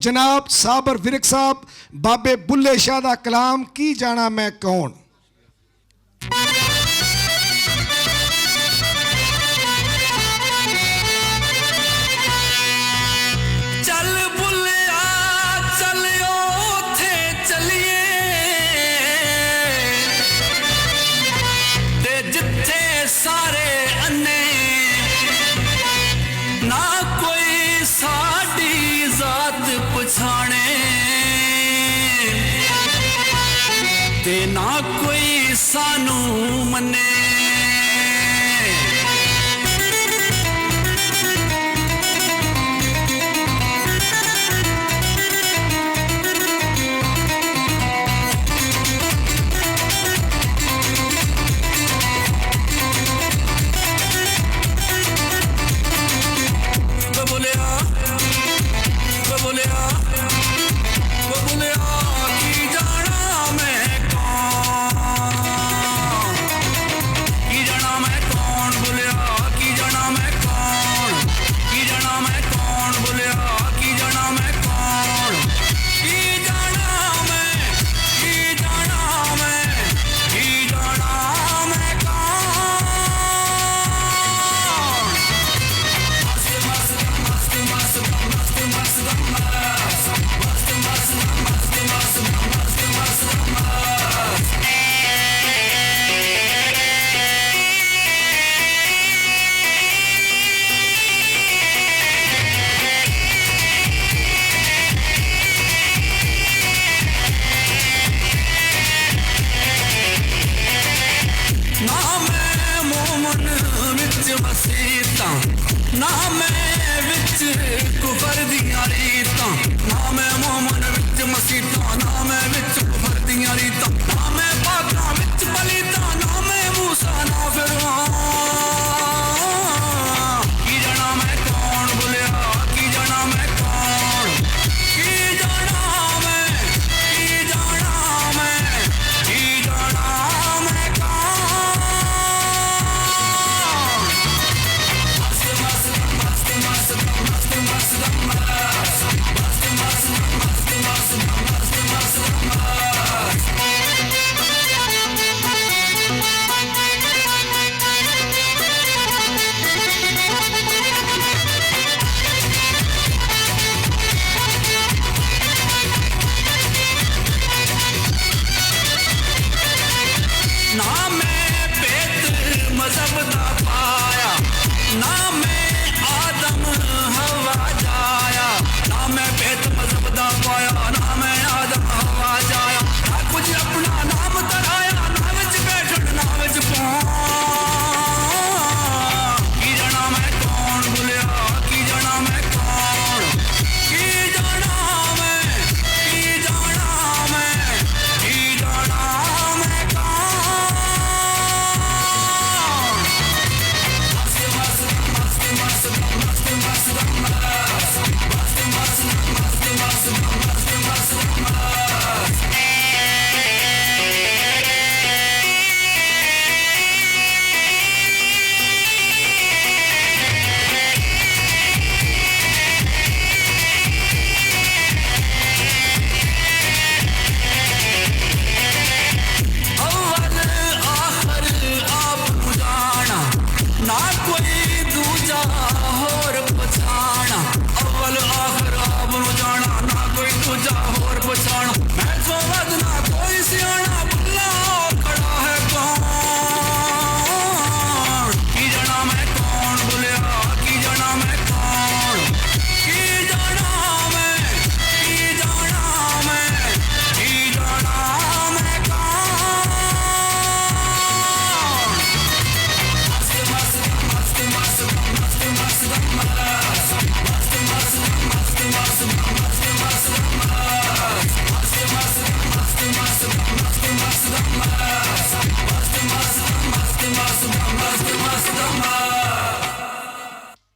जनाब साबर विरक साहब बाबे बुल्ले शाह दा कलाम की जाना मैं कौन। सारे अन्ने ना कोई साड़ी जात पछाणे ते ना कोई सानू मने। ना मैं विच कुफर दियां रीतां, ना मैं मोमन विच मसीतां, ना मैं विच कुफर दियां रीतां, ना मैं पाकां विच पलीतां, ना मैं मूसा ना फिरौन। की जाना मैं कौन बुलिया, की जाना मैं कौन, की जाना मैं, की जाना मैं, की जाना मैं कौन। ना मैं बेत मजहब दा पाया, ना मैं आदम हवा जाया, ना मैं बेत मजहब दा पाया, ना मैं आदम हवा जाया, ना कुछ अपना नाम तराया, ना विच बैठन ना विच पौन। की जाना मैं कौन बुलिया, की जाना मैं कौन, की जाना मैं, की जाना मैं, की जाना मैं कौन। Must